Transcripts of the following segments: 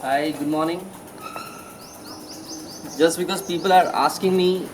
Hi, good morning. Just because people are asking me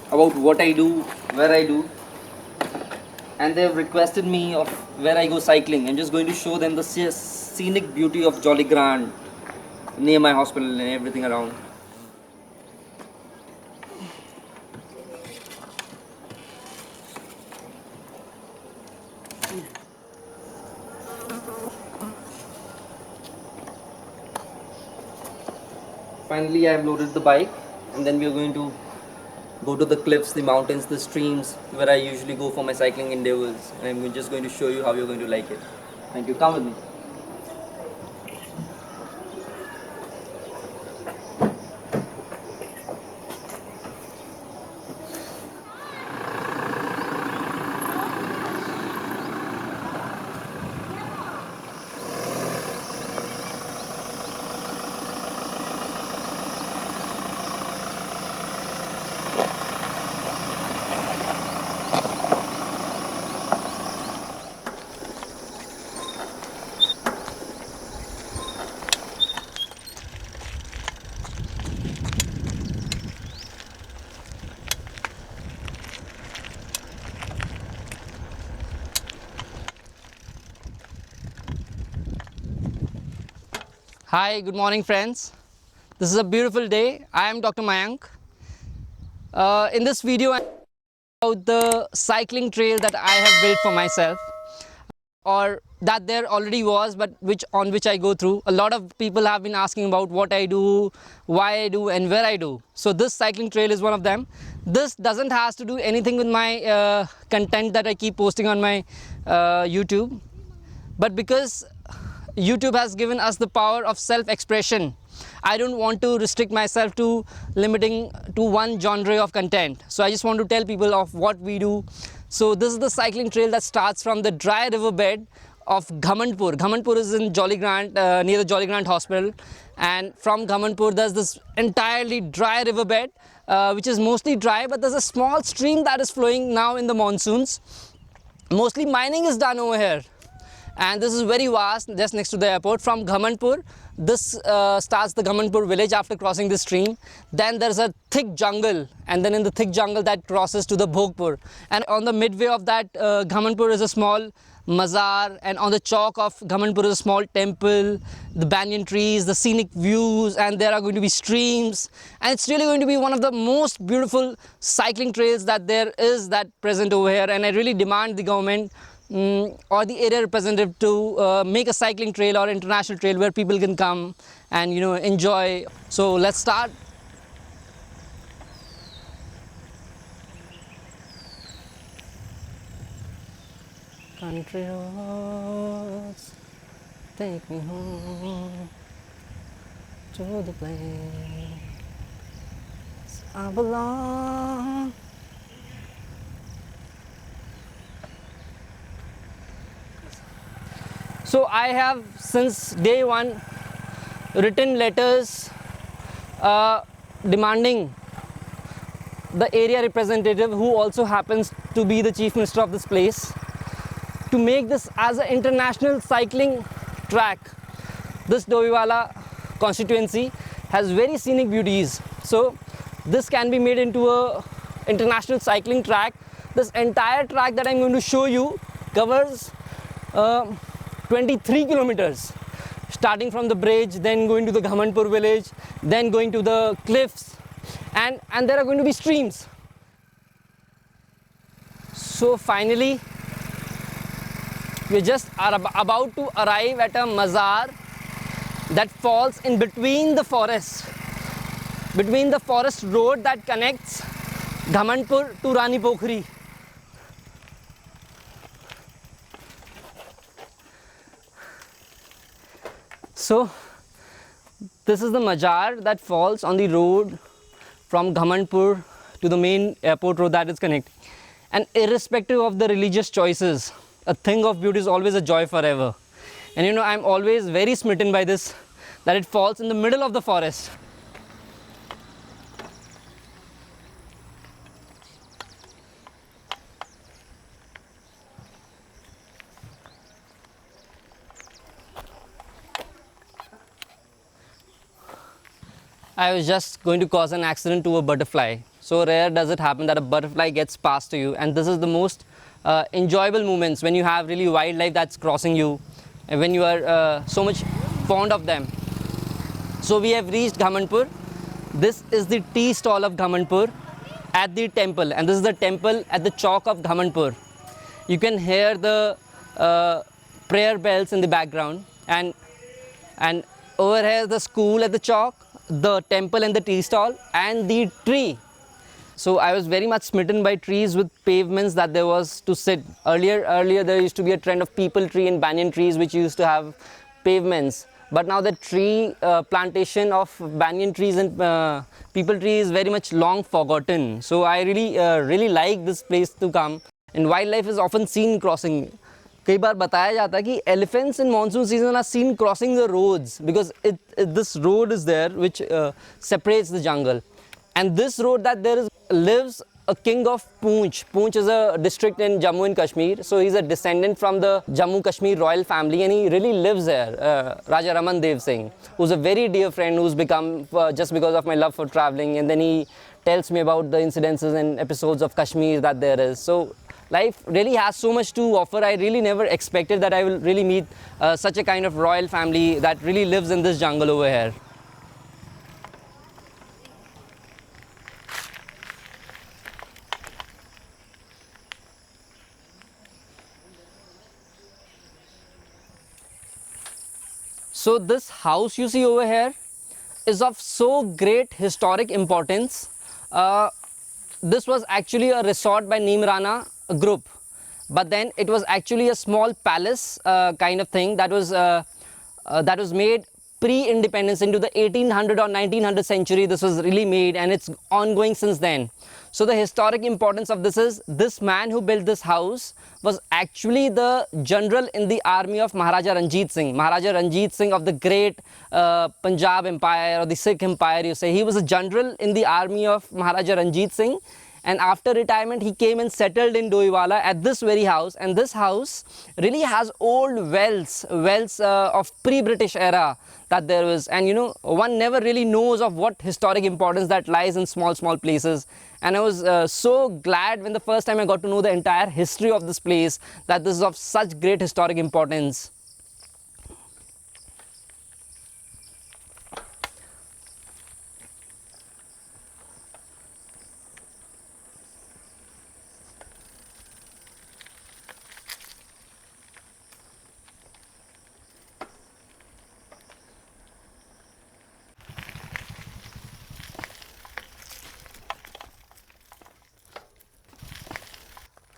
about what I do, where I do, and they've requested me of where I go cycling, I'm just going to show them the scenic beauty of Jolly Grant near my hospital and everything around. Finally, I have loaded the bike, and then we are going to go to the cliffs, the mountains, the streams where I usually go for my cycling endeavors. And I'm just going to show you how you're going to like it. Thank you. Come with me. Hi, good morning, friends. This is a beautiful day. I am Dr. Mayank. In this video, I'm about the cycling trail that I have built for myself, or that there already was, but which I go through. A lot of people have been asking about what I do, why I do, and where I do. So this cycling trail is one of them. This doesn't has to do anything with my content that I keep posting on my YouTube, but because YouTube has given us the power of self-expression, I don't want to restrict myself to limiting to one genre of content. So I just want to tell people of what we do. So this is the cycling trail that starts from the dry riverbed of Ghamandpur. Ghamandpur is in Jolly Grant, near the Jolly Grant Hospital, and from Ghamandpur there's this entirely dry riverbed, which is mostly dry, but there's a small stream that is flowing now in the monsoons. Mostly mining is done over here, and this is very vast, just next to the airport. From Ghamandpur, this starts the Ghamandpur village after crossing the stream. Then there's a thick jungle, and then in the thick jungle that crosses to the Bhogpur, and on the midway of that Ghamandpur is a small mazar, and on the chalk of Ghamandpur is a small temple, the banyan trees, the scenic views, and there are going to be streams, and it's really going to be one of the most beautiful cycling trails that there is that present over here. And I really demand the government or the area representative to make a cycling trail or international trail where people can come and enjoy. So let's start. Country roads, take me home to the place I belong. So I have since day one written letters demanding the area representative, who also happens to be the chief minister of this place, to make this as an international cycling track. This Dobiwala constituency has very scenic beauties, so this can be made into a international cycling track. This entire track that I'm going to show you covers 23 kilometers, starting from the bridge, then going to the Ghamandpur village, then going to the cliffs, and there are going to be streams. So finally we just are about to arrive at a mazar that falls in between the forest road that connects Ghamandpur to Rani Pokhri. So this is the mazar that falls on the road from Ghamandpur to the main airport road that is connected. And irrespective of the religious choices, a thing of beauty is always a joy forever. And I'm always very smitten by this, that it falls in the middle of the forest. I was just going to cause an accident to a butterfly. So rare does it happen that a butterfly gets past to you, and this is the most enjoyable moments when you have really wildlife that's crossing you, and when you are so much fond of them. So we have reached Ghamandpur. This is the tea stall of Ghamandpur at the temple, and this is the temple at the chalk of Ghamandpur. You can hear the prayer bells in the background, and over here the school at the chalk, the temple and the tea stall, and the tree. So I was very much smitten by trees with pavements that there was to sit. Earlier there used to be a trend of people tree and banyan trees which used to have pavements. But now the tree plantation of banyan trees and people tree is very much long forgotten. So I really like this place to come. And wildlife is often seen crossing. कई बार बताया जाता है कि elephants in monsoon season are seen crossing the roads because this road is there which separates the jungle. And this road that there is lives a king of Poonch. Poonch is a district in Jammu and Kashmir. So he's a descendant from the Jammu Kashmir royal family, and he really lives there. Raja Raman Dev Singh, who's a very dear friend who's become just because of my love for traveling. And then he tells me about the incidences and episodes of Kashmir that there is. So life really has so much to offer. I really never expected that I will really meet such a kind of royal family that really lives in this jungle over here. So this house you see over here is of so great historic importance. This was actually a resort by Neem Rana group, but then it was actually a small palace kind of thing that was made pre-independence into the 1800 or 1900 century. This was really made, and it's ongoing since then. So the historic importance of this is this man who built this house was actually the general in the army of Maharaja Ranjit Singh. Maharaja Ranjit Singh of the great Punjab Empire or the Sikh Empire, you say. He was a general in the army of Maharaja Ranjit Singh. And after retirement, he came and settled in Doiwala at this very house. And this house really has old wells of pre-British era that there was. And you know, one never really knows of what historic importance that lies in small places. And I was so glad when the first time I got to know the entire history of this place, that this is of such great historic importance.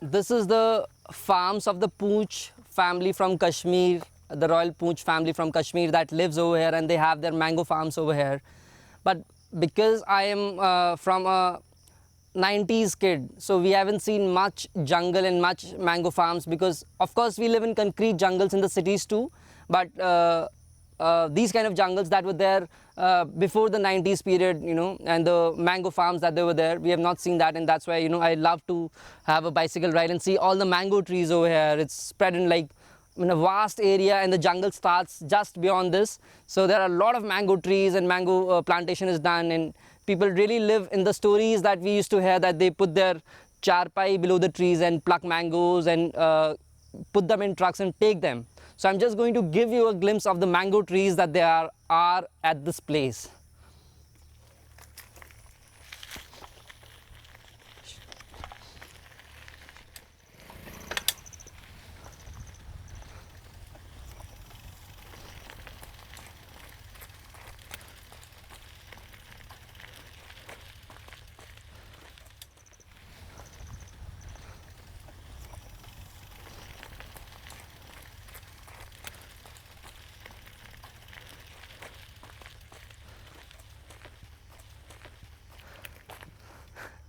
This is the farms of the Poonch family from Kashmir, the royal Poonch family from Kashmir that lives over here, and they have their mango farms over here. But because I am from a 90s kid, so we haven't seen much jungle and much mango farms, because of course we live in concrete jungles in the cities too, but these kind of jungles that were there before the 90s period, you know, and the mango farms that they were there, we have not seen that. And that's why, you know, I love to have a bicycle ride and see all the mango trees over here. It's spread in like in a vast area, and the jungle starts just beyond this. So there are a lot of mango trees, and mango plantation is done, and people really live in the stories that we used to hear, that they put their charpai below the trees and pluck mangoes and put them in trucks and take them. So I'm just going to give you a glimpse of the mango trees that there are at this place.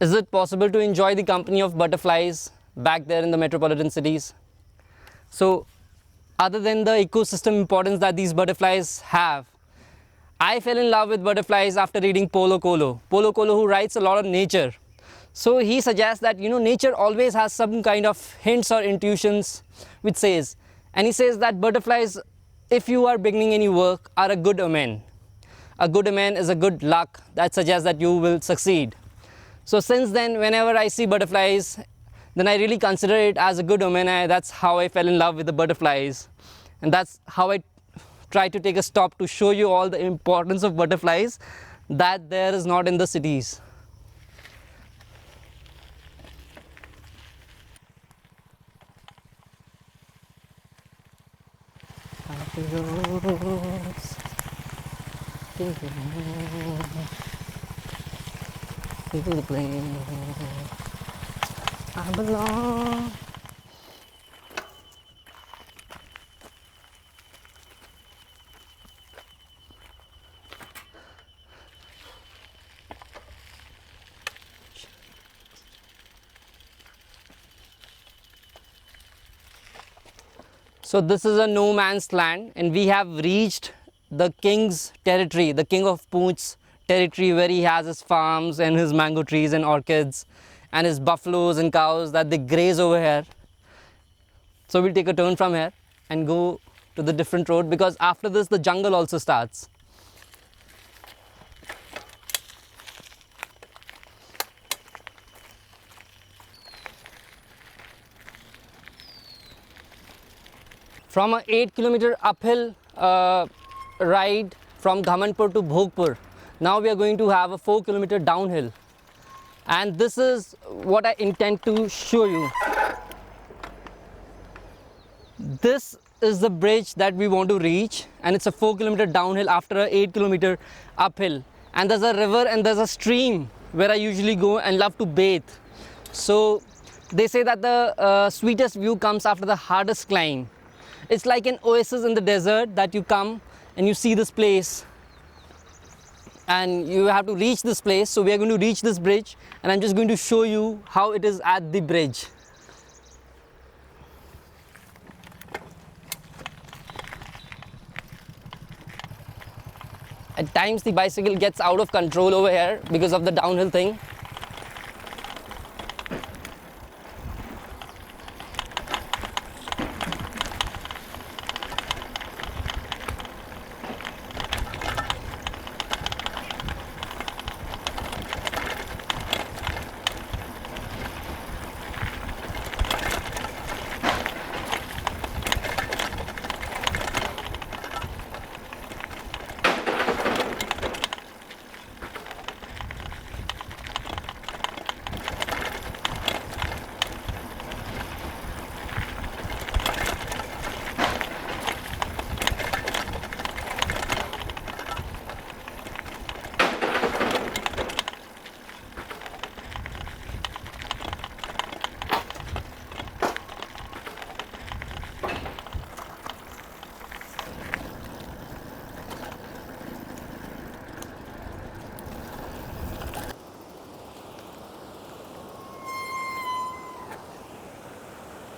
Is it possible to enjoy the company of butterflies back there in the metropolitan cities? So, other than the ecosystem importance that these butterflies have, I fell in love with butterflies after reading Paulo Coelho. Paulo Coelho, who writes a lot on nature. So he suggests that, you know, nature always has some kind of hints or intuitions which says, and he says that butterflies, if you are beginning any work, are a good omen. a good omen is a good luck that suggests that you will succeed. So since then, whenever I see butterflies, then I really consider it as a good omen. That's how I fell in love with the butterflies, and that's how I try to take a stop to show you all the importance of butterflies that there is not in the cities. Feel the plane. I belong. So this is a no man's land, and we have reached the king's territory, the king of Poonch's territory, where he has his farms and his mango trees and orchids and his buffaloes and cows that they graze over here. So we'll take a turn from here and go to the different road, because after this the jungle also starts. From a 8-kilometer uphill ride from Ghamanpur to Bhogpur, now we are going to have a 4-kilometer downhill, and this is what I intend to show you. This is the bridge that we want to reach, and it's a 4-kilometer downhill after a 8-kilometer uphill, and there's a river and there's a stream where I usually go and love to bathe. So they say that the sweetest view comes after the hardest climb. It's like an oasis in the desert that you come and you see this place, and you have to reach this place. So we are going to reach this bridge, and I'm just going to show you how it is at the bridge. At times the bicycle gets out of control over here because of the downhill thing.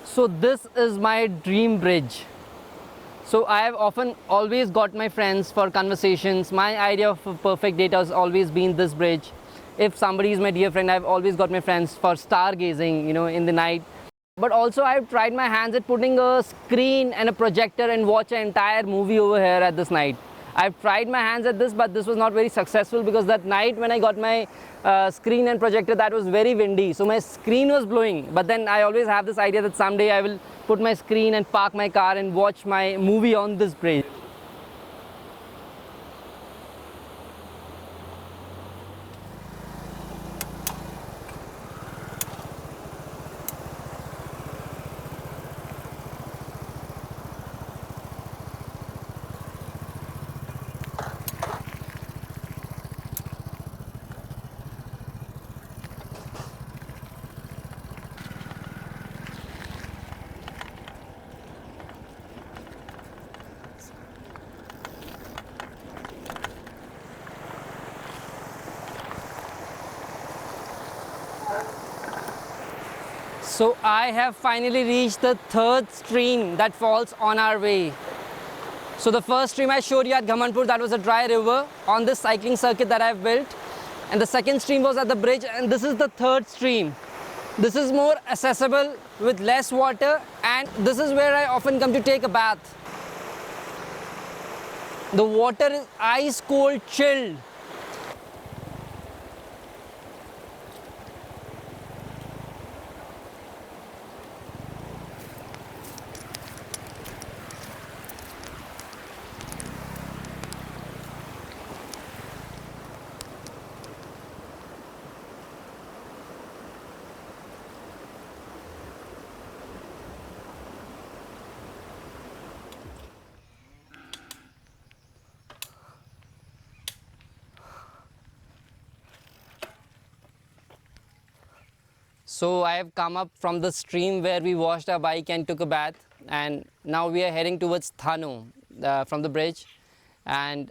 So this is my dream bridge. So I have always got my friends for conversations. My idea of a perfect date has always been this bridge. If somebody is my dear friend, I've always got my friends for stargazing, in the night. But also I've tried my hands at putting a screen and a projector and watch an entire movie over here at this night. I've tried my hands at this, but this was not very successful, because that night when I got my screen and projector, that was very windy, so my screen was blowing. But then I always have this idea that someday I will put my screen and park my car and watch my movie on this bridge. So I have finally reached the third stream that falls on our way. So the first stream I showed you at Ghamanpur, that was a dry river on this cycling circuit that I've built. And the second stream was at the bridge, and this is the third stream. This is more accessible with less water, and this is where I often come to take a bath. The water is ice cold, chilled. So I have come up from the stream where we washed our bike and took a bath, and now we are heading towards Thano from the bridge. And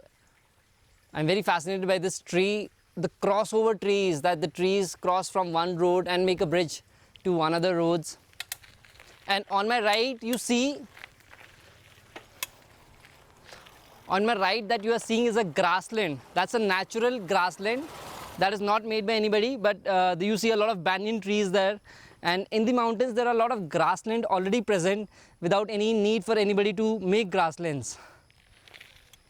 I'm very fascinated by this tree, the crossover trees, that the trees cross from one road and make a bridge to another roads. And on my right you see, on my right that you are seeing is a grassland. That's a natural grassland that is not made by anybody, but you see a lot of banyan trees there, and in the mountains there are a lot of grassland already present without any need for anybody to make grasslands.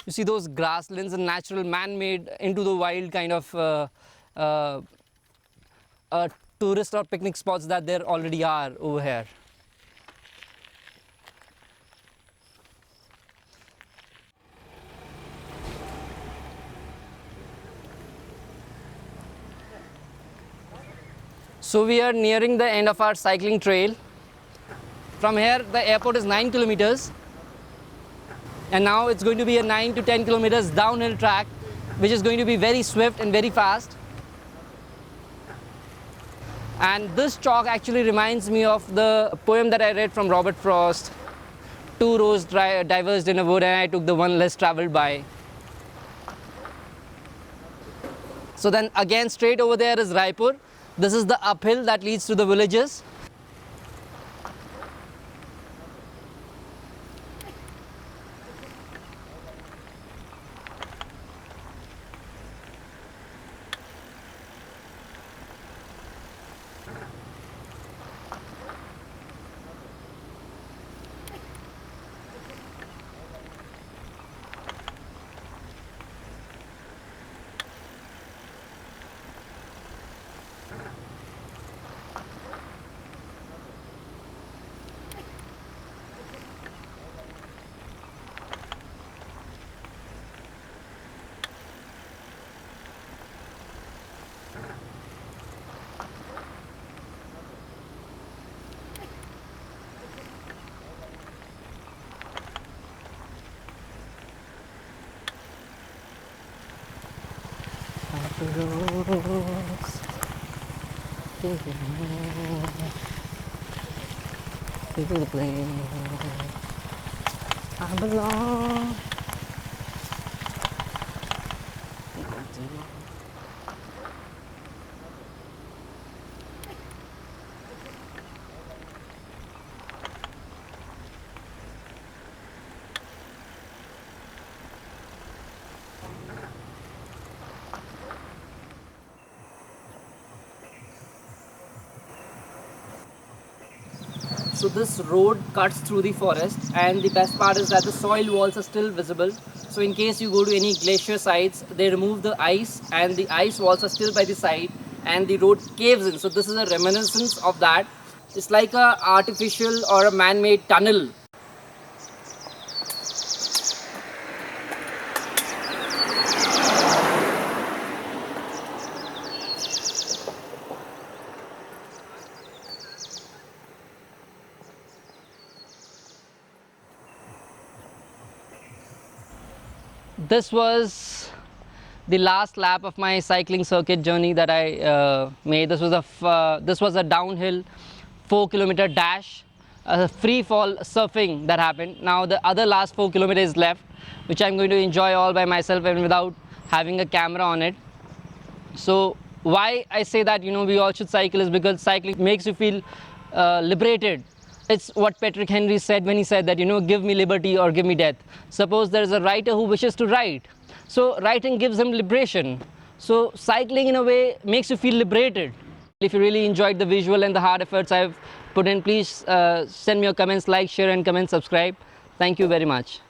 You see those grasslands are natural, man-made, into the wild kind of tourist or picnic spots that there already are over here. So we are nearing the end of our cycling trail. From here the airport is 9 kilometers, and now it's going to be a 9 to 10 kilometers downhill track, which is going to be very swift and very fast. And this chalk actually reminds me of the poem that I read from Robert Frost, Two roads diverged in a wood and I took the one less traveled by. So then again straight over there is Raipur. This is the uphill that leads to the villages. Feel the plane. I belong. So this road cuts through the forest, and the best part is that the soil walls are still visible. So in case you go to any glacier sites, they remove the ice and the ice walls are still by the side and the road caves in. So this is a reminiscence of that. It's like a artificial or a man-made tunnel. This was the last lap of my cycling circuit journey that I made. This was a downhill 4-kilometer dash, a free fall surfing that happened. Now the other last 4 kilometers left, which I'm going to enjoy all by myself and without having a camera on it. So why I say that we all should cycle is because cycling makes you feel liberated. It's what Patrick Henry said when he said that give me liberty or give me death. Suppose there is a writer who wishes to write, so writing gives him liberation. So cycling in a way makes you feel liberated. If you really enjoyed the visual and the hard efforts I've put in, please send me your comments, like, share and comment, subscribe. Thank you very much.